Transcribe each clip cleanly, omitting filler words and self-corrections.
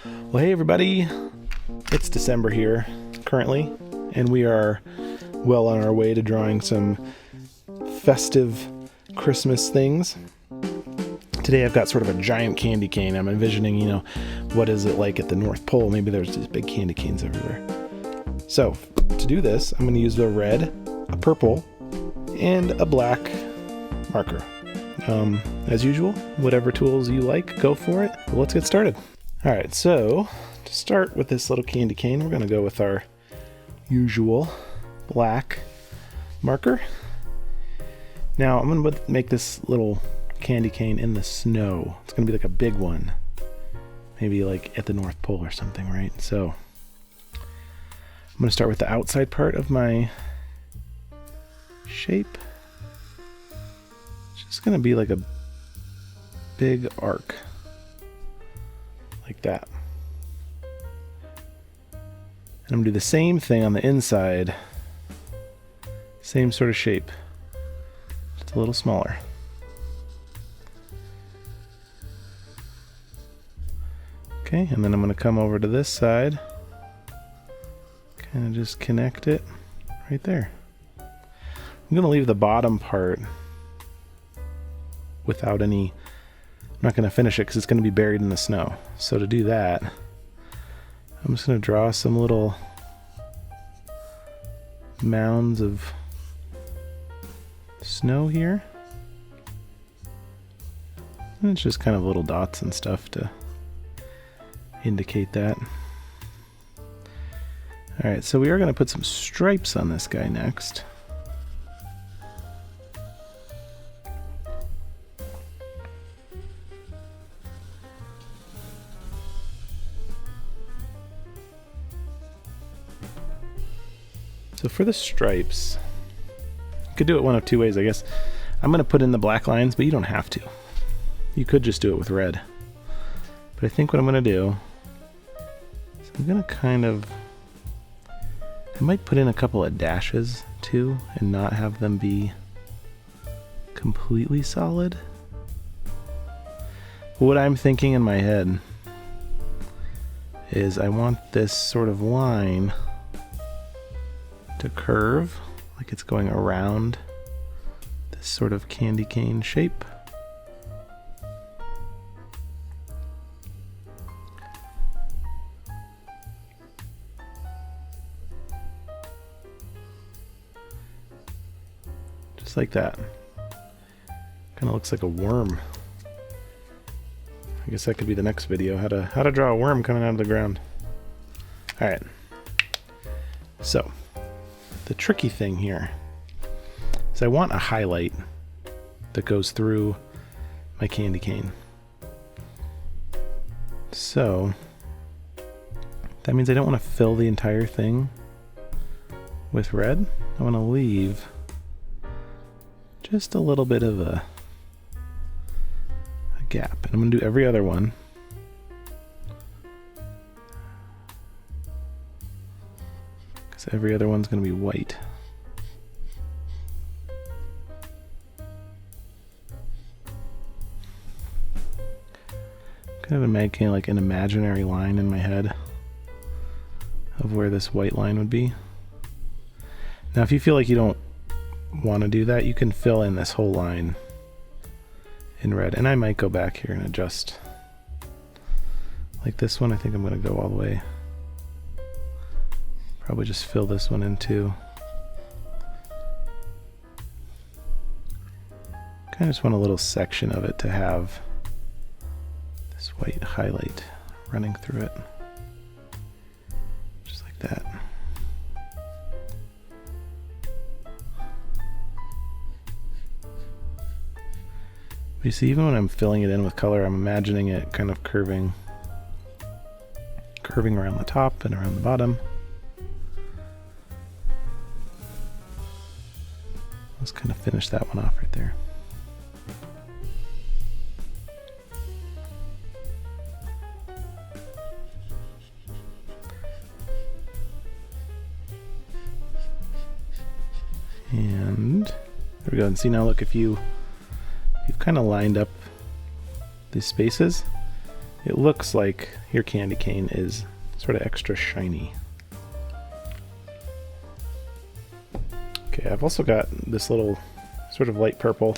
Well, hey everybody, it's December here currently, and we are well on our way to drawing some festive Christmas things. Today I've got sort of a giant candy cane. I'm envisioning, what is it like at the North Pole? Maybe there's these big candy canes everywhere. So to do this, I'm going to use a red, a purple, and a black marker. As usual, whatever tools you like, go for it. But let's get started. Alright, so to start with this little candy cane, we're going to go with our usual black marker. Now I'm going to make this little candy cane in the snow. It's going to be like a big one. Maybe like at the North Pole or something, right? So I'm going to start with the outside part of my shape. It's just going to be like a big arc. Like that. And I'm going to do the same thing on the inside. Same sort of shape. Just a little smaller. Okay, and then I'm going to come over to this side. Kind of just connect it right there. I'm going to leave the bottom part without any... I'm not going to finish it because it's going to be buried in the snow. So to do that, I'm just going to draw some little mounds of snow here. And it's just kind of little dots and stuff to indicate that. Alright, so we are going to put some stripes on this guy next. So for the stripes, you could do it one of two ways, I guess. I'm going to put in the black lines, but you don't have to. You could just do it with red. But I think what I'm going to do is I'm going to kind of... I might put in a couple of dashes too and not have them be completely solid. What I'm thinking in my head is I want this sort of line to curve like it's going around this sort of candy cane shape. Just like that. Kind of looks like a worm. I guess that could be the next video, how to draw a worm coming out of the ground. All right. So the tricky thing here is I want a highlight that goes through my candy cane. So that means I don't want to fill the entire thing with red. I want to leave just a little bit of a gap. And I'm going to do every other one. Because every other one's going to be white. Kind of making like an imaginary line in my head of where this white line would be. Now if you feel like you don't want to do that, you can fill in this whole line in red, and I might go back here and adjust. Like this one, I think I'm going to go all the way. Probably just fill this one in too. Kind of just want a little section of it to have this white highlight running through it. Just like that. You see, even when I'm filling it in with color, I'm imagining it kind of curving around the top and around the bottom. Let's kind of finish that one off right there. And there we go. And see, now look, if you've kind of lined up these spaces, it looks like your candy cane is sort of extra shiny. Okay, I've also got this little sort of light purple.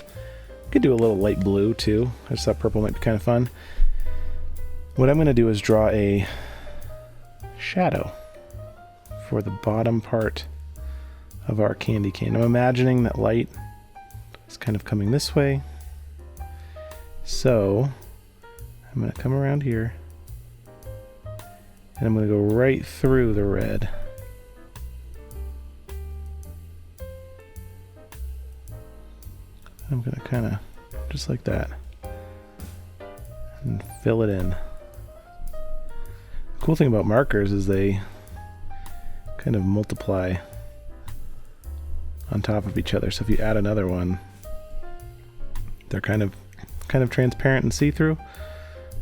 Could do a little light blue too. I just thought purple might be kind of fun. What I'm going to do is draw a shadow for the bottom part of our candy cane. I'm imagining that light is kind of coming this way. So I'm going to come around here and I'm going to go right through the red. I'm going to kind of just like that and fill it in. The cool thing about markers is they kind of multiply on top of each other. So if you add another one, they're kind of transparent and see-through,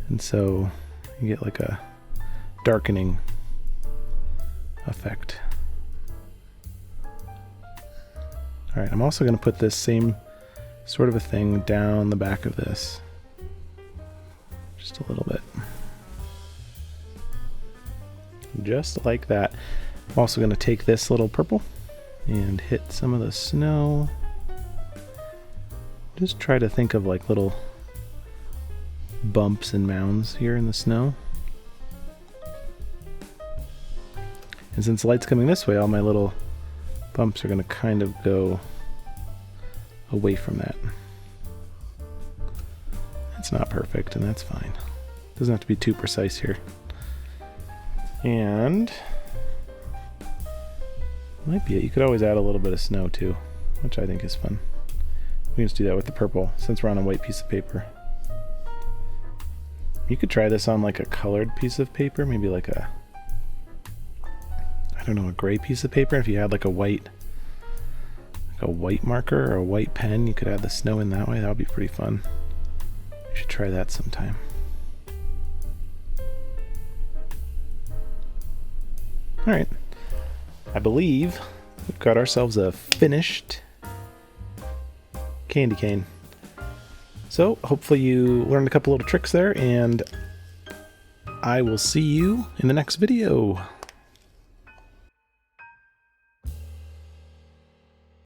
and so you get like a darkening effect. All right, I'm also going to put this same sort of a thing down the back of this, just a little bit, just like that. I'm also going to take this little purple and hit some of the snow. Just try to think of like little bumps and mounds here in the snow. And since the light's coming this way, all my little bumps are going to kind of go away from that. It's not perfect, and that's fine. Doesn't have to be too precise here. And might be it. You could always add a little bit of snow too, which I think is fun. We can just do that with the purple since we're on a white piece of paper. You could try this on like a colored piece of paper, maybe like a, I don't know, a gray piece of paper. If you had like a white marker or a white pen, you could add the snow in that way. That would be pretty fun. You should try that sometime. All right, I believe we've got ourselves a finished candy cane. So hopefully you learned a couple little tricks there, and I will see you in the next video.